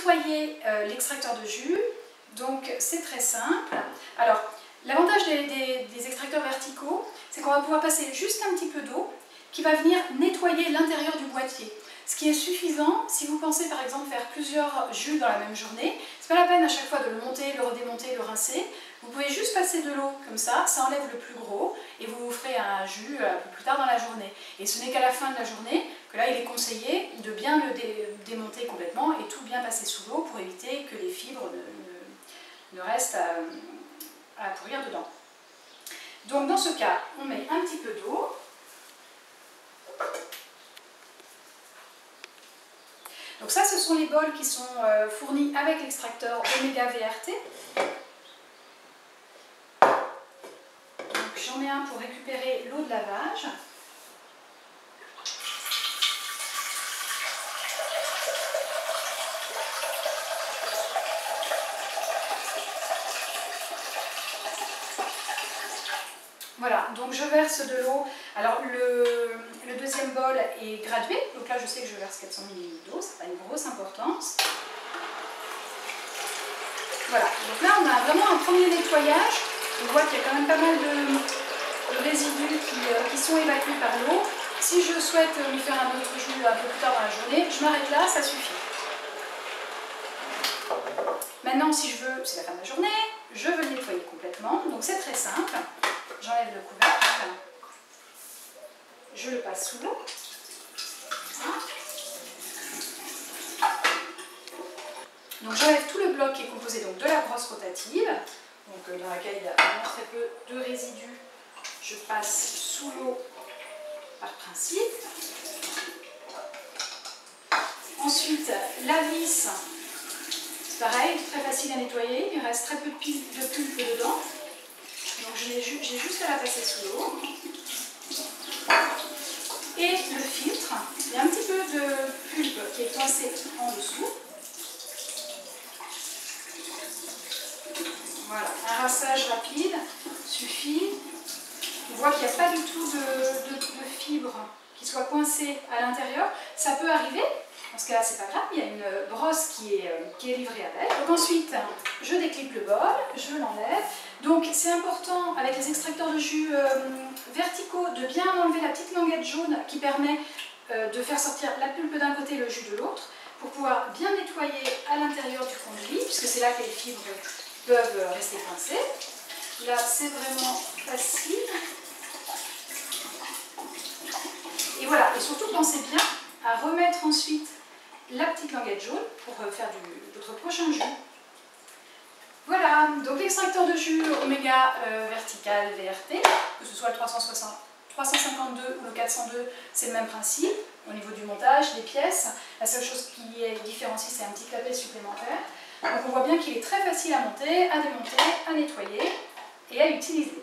nettoyer l'extracteur de jus. Donc c'est très simple. Alors l'avantage des extracteurs verticaux, c'est qu'on va pouvoir passer juste un petit peu d'eau qui va venir nettoyer l'intérieur du boîtier. Ce qui est suffisant si vous pensez par exemple faire plusieurs jus dans la même journée. C'est pas la peine à chaque fois de le monter, le redémonter, le rincer. Vous pouvez juste passer de l'eau comme ça enlève le plus gros et vous vous ferez un jus un peu plus tard dans la journée. Et ce n'est qu'à la fin de la journée que là il est conseillé de bien le démonter complètement et tout bien passer sous l'eau pour éviter que les fibres ne restent à pourrir dedans. Donc dans ce cas, on met un petit peu d'eau. Donc ça, ce sont les bols qui sont fournis avec l'extracteur Omega VRT. Donc j'en mets un pour récupérer l'eau de lavage. Voilà, donc je verse de l'eau. Alors le deuxième bol est gradué, donc là je sais que je verse 400 ml d'eau, c'est pas une grosse importance. Voilà, donc là on a vraiment un premier nettoyage. On voit qu'il y a quand même pas mal de résidus qui sont évacués par l'eau. Si je souhaite lui faire un autre jus un peu plus tard dans la journée, je m'arrête là, ça suffit. Maintenant si je veux, c'est la fin de la journée, je veux le nettoyer complètement, donc c'est très simple. J'enlève le couvercle, je le passe sous l'eau. Donc j'enlève tout le bloc qui est composé donc, de la brosse rotative, donc, dans laquelle il y a vraiment très peu de résidus. Je passe sous l'eau par principe. Ensuite, la vis, c'est pareil, très facile à nettoyer, il reste très peu de pulpe dedans. Donc j'ai juste à la passer sous l'eau. Et le filtre, il y a un petit peu de pulpe qui est coincé en dessous. Voilà, un rinçage rapide suffit. On voit qu'il n'y a pas du tout de fibres qui soient coincées à l'intérieur. Ça peut arriver, dans ce cas-là c'est pas grave, il y a une brosse qui est livrée avec. Donc ensuite, je déclipe le bol, je l'enlève. Donc c'est important avec les extracteurs de jus verticaux de bien enlever la petite languette jaune qui permet de faire sortir la pulpe d'un côté et le jus de l'autre pour pouvoir bien nettoyer à l'intérieur du conduit puisque c'est là que les fibres peuvent rester coincées. Là c'est vraiment facile. Et voilà, et surtout pensez bien à remettre ensuite la petite languette jaune pour faire votre prochain jus. Voilà, donc l'extracteur de jus Omega vertical VRT, que ce soit le 352 ou le 402, c'est le même principe au niveau du montage, des pièces. La seule chose qui est différenciée, c'est un petit clapet supplémentaire. Donc on voit bien qu'il est très facile à monter, à démonter, à nettoyer et à utiliser.